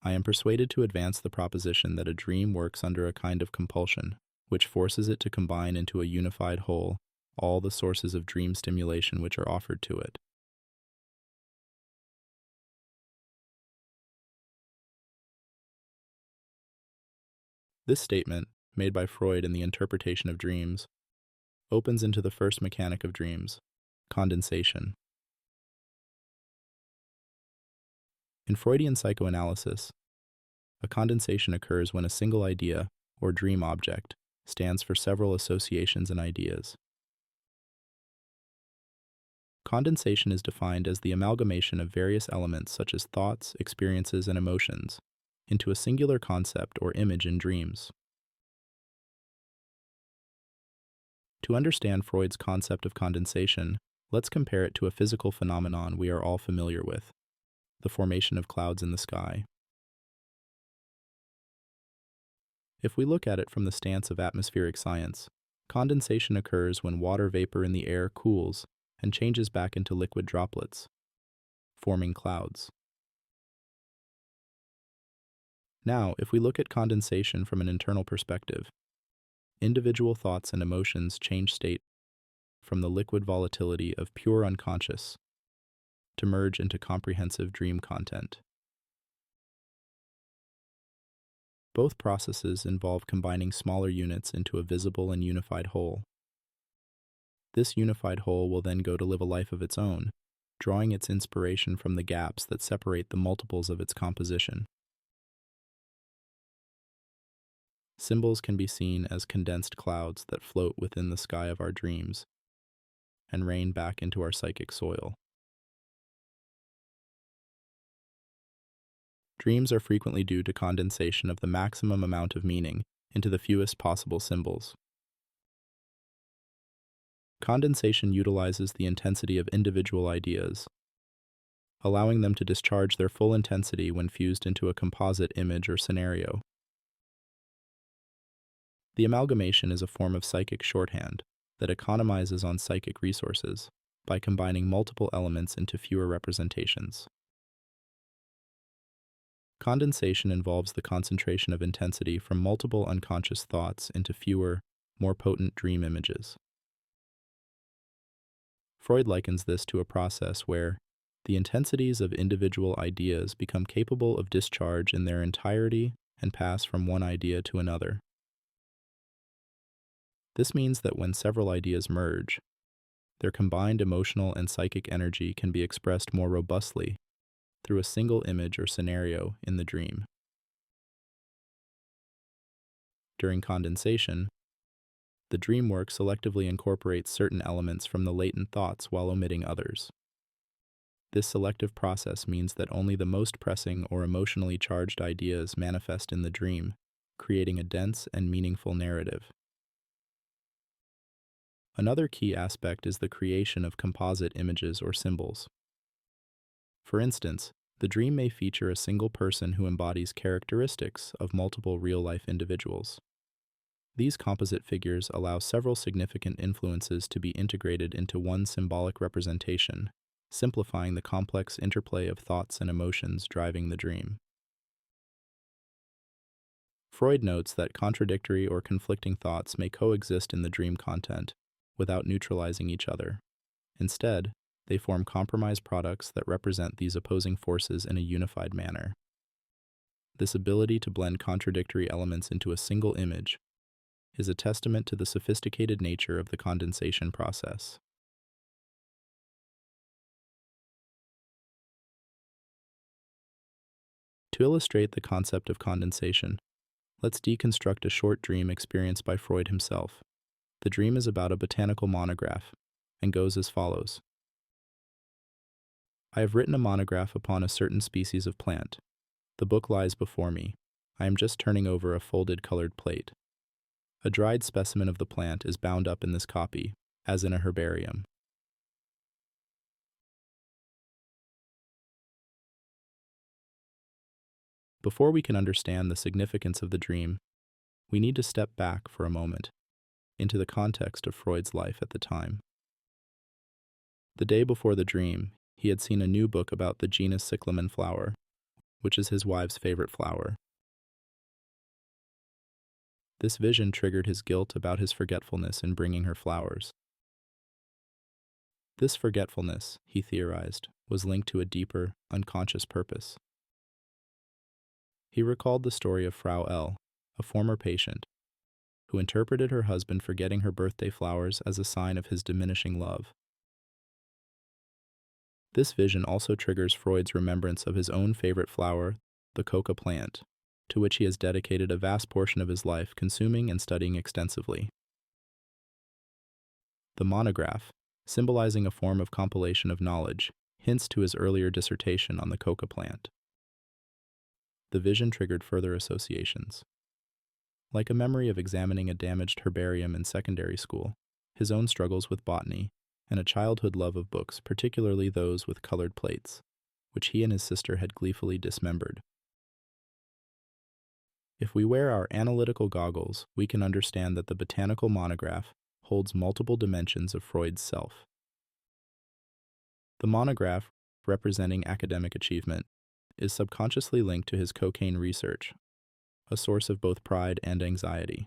I am persuaded to advance the proposition that a dream works under a kind of compulsion, which forces it to combine into a unified whole all the sources of dream stimulation which are offered to it. This statement, made by Freud in the interpretation of dreams, opens into the first mechanic of dreams, condensation. In Freudian psychoanalysis, a condensation occurs when a single idea, or dream object, stands for several associations and ideas. Condensation is defined as the amalgamation of various elements such as thoughts, experiences, and emotions into a singular concept or image in dreams. To understand Freud's concept of condensation, let's compare it to a physical phenomenon we are all familiar with, the formation of clouds in the sky. If we look at it from the stance of atmospheric science, condensation occurs when water vapor in the air cools and changes back into liquid droplets, forming clouds. Now, if we look at condensation from an internal perspective, individual thoughts and emotions change state from the liquid volatility of pure unconscious to merge into comprehensive dream content. Both processes involve combining smaller units into a visible and unified whole. This unified whole will then go to live a life of its own, drawing its inspiration from the gaps that separate the multiples of its composition. Symbols can be seen as condensed clouds that float within the sky of our dreams and rain back into our psychic soil. Dreams are frequently due to condensation of the maximum amount of meaning into the fewest possible symbols. Condensation utilizes the intensity of individual ideas, allowing them to discharge their full intensity when fused into a composite image or scenario. The amalgamation is a form of psychic shorthand that economizes on psychic resources by combining multiple elements into fewer representations. Condensation involves the concentration of intensity from multiple unconscious thoughts into fewer, more potent dream images. Freud likens this to a process where the intensities of individual ideas become capable of discharge in their entirety and pass from one idea to another. This means that when several ideas merge, their combined emotional and psychic energy can be expressed more robustly through a single image or scenario in the dream. During condensation, the dream work selectively incorporates certain elements from the latent thoughts while omitting others. This selective process means that only the most pressing or emotionally charged ideas manifest in the dream, creating a dense and meaningful narrative. Another key aspect is the creation of composite images or symbols. For instance, the dream may feature a single person who embodies characteristics of multiple real-life individuals. These composite figures allow several significant influences to be integrated into one symbolic representation, simplifying the complex interplay of thoughts and emotions driving the dream. Freud notes that contradictory or conflicting thoughts may coexist in the dream content without neutralizing each other. Instead, they form compromise products that represent these opposing forces in a unified manner. This ability to blend contradictory elements into a single image is a testament to the sophisticated nature of the condensation process. To illustrate the concept of condensation, let's deconstruct a short dream experienced by Freud himself. The dream is about a botanical monograph and goes as follows. I have written a monograph upon a certain species of plant. The book lies before me. I am just turning over a folded colored plate. A dried specimen of the plant is bound up in this copy, as in a herbarium. Before we can understand the significance of the dream, we need to step back for a moment into the context of Freud's life at the time. The day before the dream, he had seen a new book about the genus cyclamen flower, which is his wife's favorite flower. This vision triggered his guilt about his forgetfulness in bringing her flowers. This forgetfulness, he theorized, was linked to a deeper, unconscious purpose. He recalled the story of Frau L., a former patient, who interpreted her husband forgetting her birthday flowers as a sign of his diminishing love. This vision also triggers Freud's remembrance of his own favorite flower, the coca plant, to which he has dedicated a vast portion of his life consuming and studying extensively. The monograph, symbolizing a form of compilation of knowledge, hints to his earlier dissertation on the coca plant. The vision triggered further associations. Like a memory of examining a damaged herbarium in secondary school, his own struggles with botany, and a childhood love of books, particularly those with colored plates, which he and his sister had gleefully dismembered. If we wear our analytical goggles, we can understand that the botanical monograph holds multiple dimensions of Freud's self. The monograph, representing academic achievement, is subconsciously linked to his cocaine research, a source of both pride and anxiety.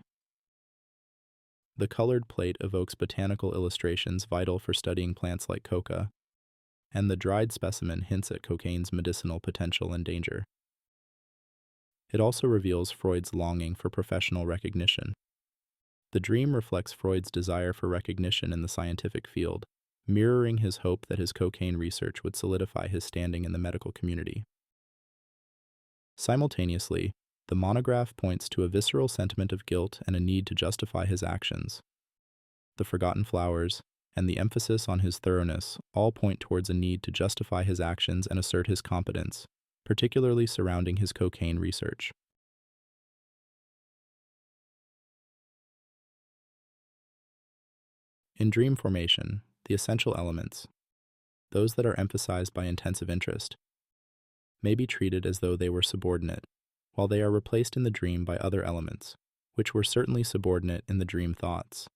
The colored plate evokes botanical illustrations vital for studying plants like coca, and the dried specimen hints at cocaine's medicinal potential and danger. It also reveals Freud's longing for professional recognition. The dream reflects Freud's desire for recognition in the scientific field, mirroring his hope that his cocaine research would solidify his standing in the medical community. Simultaneously, the monograph points to a visceral sentiment of guilt and a need to justify his actions. The forgotten flowers and the emphasis on his thoroughness all point towards a need to justify his actions and assert his competence, particularly surrounding his cocaine research. In dream formation, the essential elements, those that are emphasized by intensive interest, may be treated as though they were subordinate, while they are replaced in the dream by other elements, which were certainly subordinate in the dream thoughts.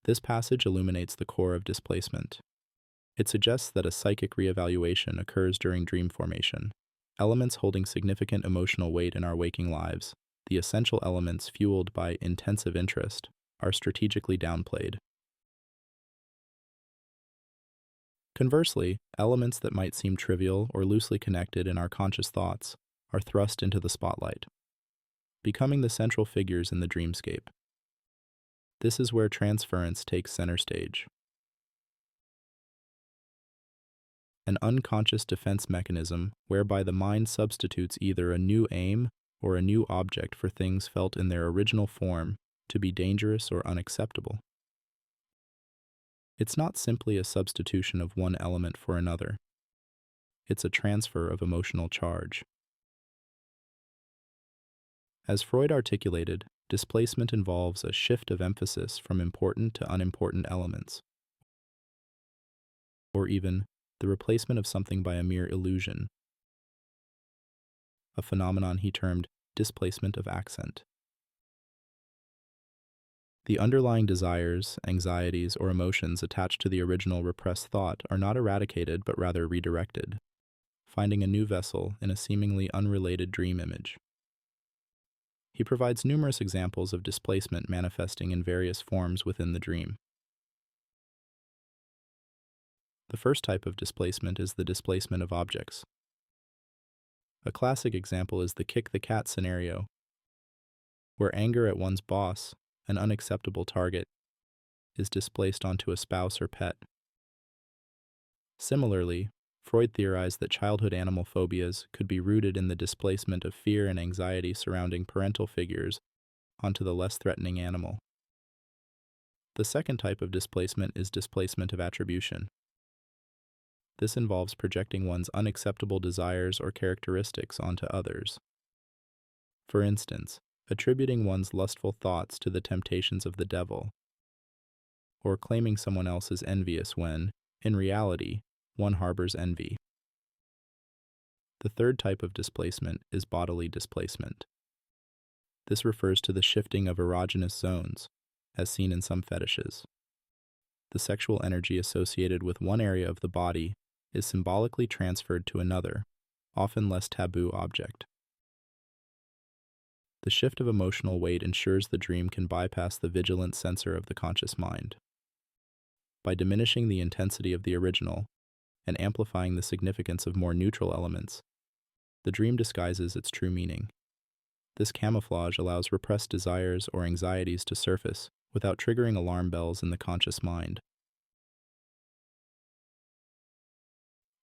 This passage illuminates the core of displacement. It suggests that a psychic reevaluation occurs during dream formation. Elements holding significant emotional weight in our waking lives, the essential elements fueled by intensive interest, are strategically downplayed. Conversely, elements that might seem trivial or loosely connected in our conscious thoughts are thrust into the spotlight, becoming the central figures in the dreamscape. This is where transference takes center stage. An unconscious defense mechanism whereby the mind substitutes either a new aim or a new object for things felt in their original form to be dangerous or unacceptable. It's not simply a substitution of one element for another. It's a transfer of emotional charge. As Freud articulated, displacement involves a shift of emphasis from important to unimportant elements, or even the replacement of something by a mere illusion, a phenomenon he termed displacement of accent. The underlying desires, anxieties, or emotions attached to the original repressed thought are not eradicated but rather redirected, finding a new vessel in a seemingly unrelated dream image. He provides numerous examples of displacement manifesting in various forms within the dream. The first type of displacement is the displacement of objects. A classic example is the kick the cat scenario, where anger at one's boss, an unacceptable target, is displaced onto a spouse or pet. Similarly, Freud theorized that childhood animal phobias could be rooted in the displacement of fear and anxiety surrounding parental figures onto the less threatening animal. The second type of displacement is displacement of attribution. This involves projecting one's unacceptable desires or characteristics onto others. For instance, attributing one's lustful thoughts to the temptations of the devil, or claiming someone else is envious when, in reality, one harbors envy. The third type of displacement is bodily displacement. This refers to the shifting of erogenous zones, as seen in some fetishes. The sexual energy associated with one area of the body is symbolically transferred to another, often less taboo object. The shift of emotional weight ensures the dream can bypass the vigilant censor of the conscious mind. By diminishing the intensity of the original and amplifying the significance of more neutral elements, the dream disguises its true meaning. This camouflage allows repressed desires or anxieties to surface without triggering alarm bells in the conscious mind.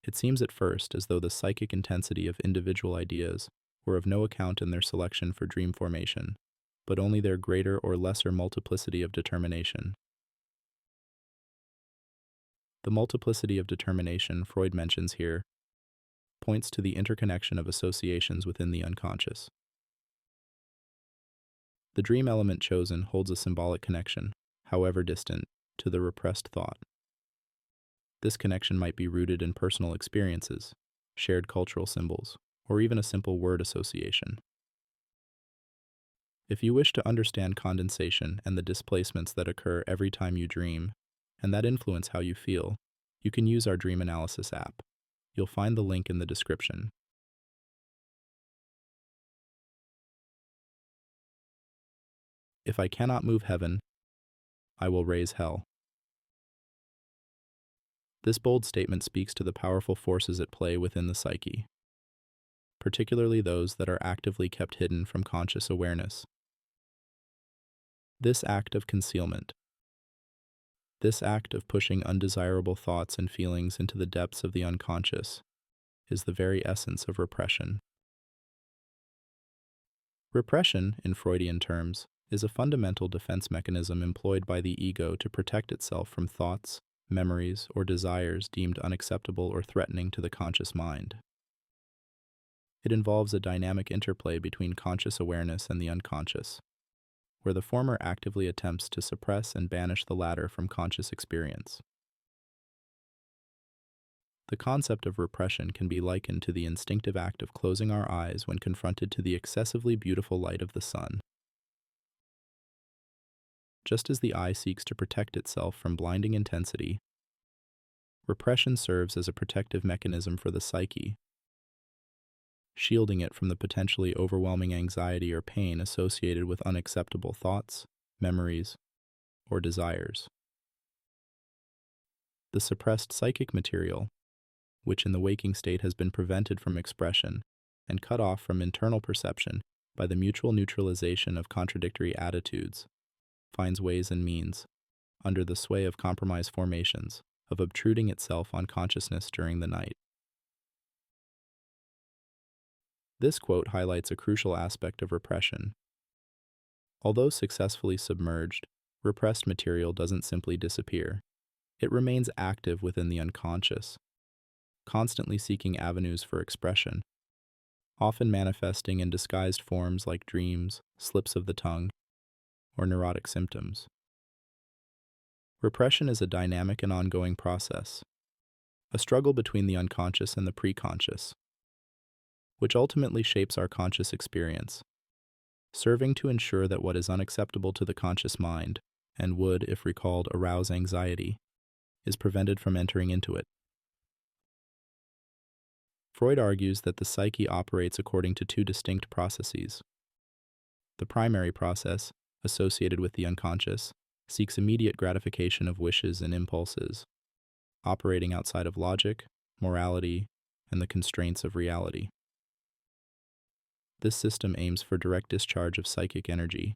It seems at first as though the psychic intensity of individual ideas were of no account in their selection for dream formation, but only their greater or lesser multiplicity of determination. The multiplicity of determination Freud mentions here points to the interconnection of associations within the unconscious. The dream element chosen holds a symbolic connection, however distant, to the repressed thought. This connection might be rooted in personal experiences, shared cultural symbols, or even a simple word association. If you wish to understand condensation and the displacements that occur every time you dream, and that influence how you feel, you can use our Dream Analysis app. You'll find the link in the description. If I cannot move heaven, I will raise hell. This bold statement speaks to the powerful forces at play within the psyche, particularly those that are actively kept hidden from conscious awareness. This act of concealment, this act of pushing undesirable thoughts and feelings into the depths of the unconscious, is the very essence of repression. Repression, in Freudian terms, is a fundamental defense mechanism employed by the ego to protect itself from thoughts, memories, or desires deemed unacceptable or threatening to the conscious mind. It involves a dynamic interplay between conscious awareness and the unconscious, where the former actively attempts to suppress and banish the latter from conscious experience. The concept of repression can be likened to the instinctive act of closing our eyes when confronted to the excessively beautiful light of the sun. Just as the eye seeks to protect itself from blinding intensity, repression serves as a protective mechanism for the psyche, shielding it from the potentially overwhelming anxiety or pain associated with unacceptable thoughts, memories, or desires. The suppressed psychic material, which in the waking state has been prevented from expression and cut off from internal perception by the mutual neutralization of contradictory attitudes, finds ways and means, under the sway of compromise formations, of obtruding itself on consciousness during the night. This quote highlights a crucial aspect of repression. Although successfully submerged, repressed material doesn't simply disappear. It remains active within the unconscious, constantly seeking avenues for expression, often manifesting in disguised forms like dreams, slips of the tongue, or neurotic symptoms. Repression is a dynamic and ongoing process, a struggle between the unconscious and the preconscious, which ultimately shapes our conscious experience, serving to ensure that what is unacceptable to the conscious mind, and would, if recalled, arouse anxiety, is prevented from entering into it. Freud argues that the psyche operates according to two distinct processes. The primary process, associated with the unconscious, seeks immediate gratification of wishes and impulses, operating outside of logic, morality, and the constraints of reality. This system aims for direct discharge of psychic energy,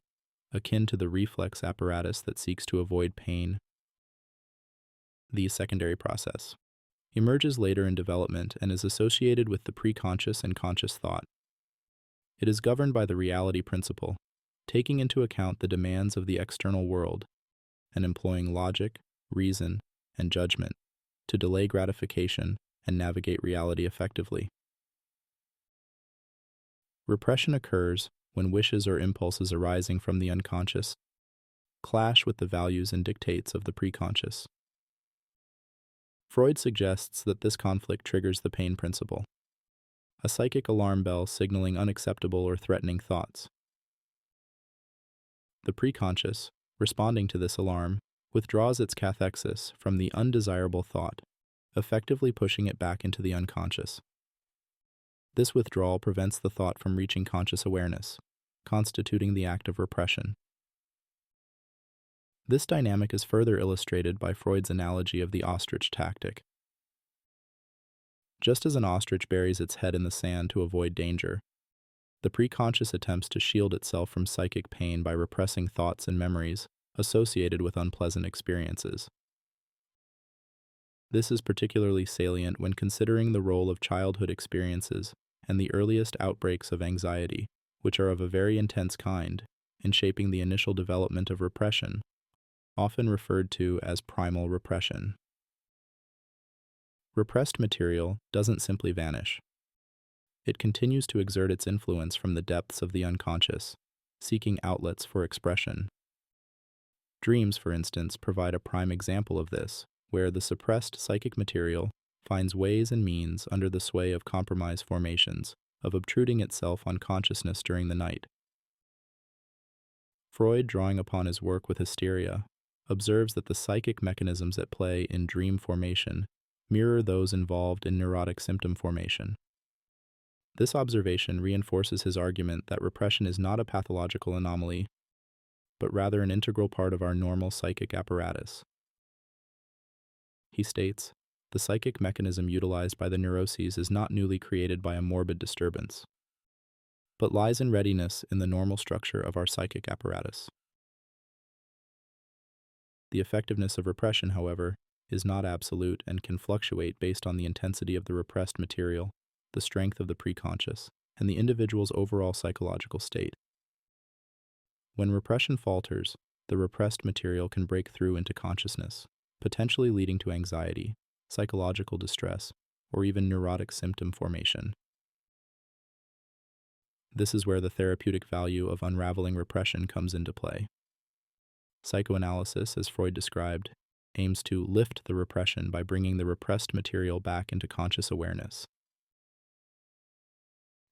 akin to the reflex apparatus that seeks to avoid pain. The secondary process emerges later in development and is associated with the preconscious and conscious thought. It is governed by the reality principle, taking into account the demands of the external world and employing logic, reason, and judgment to delay gratification and navigate reality effectively. Repression occurs when wishes or impulses arising from the unconscious clash with the values and dictates of the preconscious. Freud suggests that this conflict triggers the pain principle, a psychic alarm bell signaling unacceptable or threatening thoughts. The preconscious, responding to this alarm, withdraws its cathexis from the undesirable thought, effectively pushing it back into the unconscious. This withdrawal prevents the thought from reaching conscious awareness, constituting the act of repression. This dynamic is further illustrated by Freud's analogy of the ostrich tactic. Just as an ostrich buries its head in the sand to avoid danger, the preconscious attempts to shield itself from psychic pain by repressing thoughts and memories associated with unpleasant experiences. This is particularly salient when considering the role of childhood experiences and the earliest outbreaks of anxiety, which are of a very intense kind, in shaping the initial development of repression, often referred to as primal repression. Repressed material doesn't simply vanish. It continues to exert its influence from the depths of the unconscious, seeking outlets for expression. Dreams, for instance, provide a prime example of this, where the suppressed psychic material finds ways and means under the sway of compromise formations of obtruding itself on consciousness during the night. Freud, drawing upon his work with hysteria, observes that the psychic mechanisms at play in dream formation mirror those involved in neurotic symptom formation. This observation reinforces his argument that repression is not a pathological anomaly, but rather an integral part of our normal psychic apparatus. He states, the psychic mechanism utilized by the neuroses is not newly created by a morbid disturbance, but lies in readiness in the normal structure of our psychic apparatus. The effectiveness of repression, however, is not absolute and can fluctuate based on the intensity of the repressed material, the strength of the preconscious, and the individual's overall psychological state. When repression falters, the repressed material can break through into consciousness, potentially leading to anxiety, psychological distress, or even neurotic symptom formation. This is where the therapeutic value of unraveling repression comes into play. Psychoanalysis, as Freud described, aims to lift the repression by bringing the repressed material back into conscious awareness.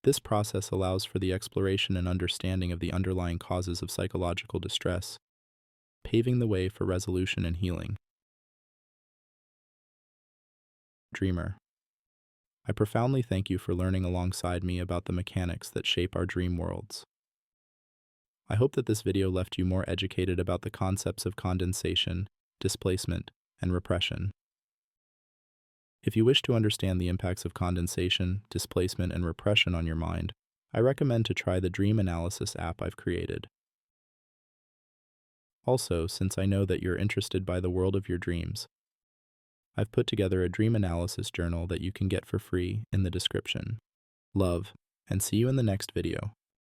This process allows for the exploration and understanding of the underlying causes of psychological distress, paving the way for resolution and healing. Dreamer, I profoundly thank you for learning alongside me about the mechanics that shape our dream worlds. I hope that this video left you more educated about the concepts of condensation, displacement, and repression. If you wish to understand the impacts of condensation, displacement, and repression on your mind, I recommend to try the Dream Analysis app I've created. Also, since I know that you're interested by the world of your dreams, I've put together a dream analysis journal that you can get for free in the description. Love, and see you in the next video.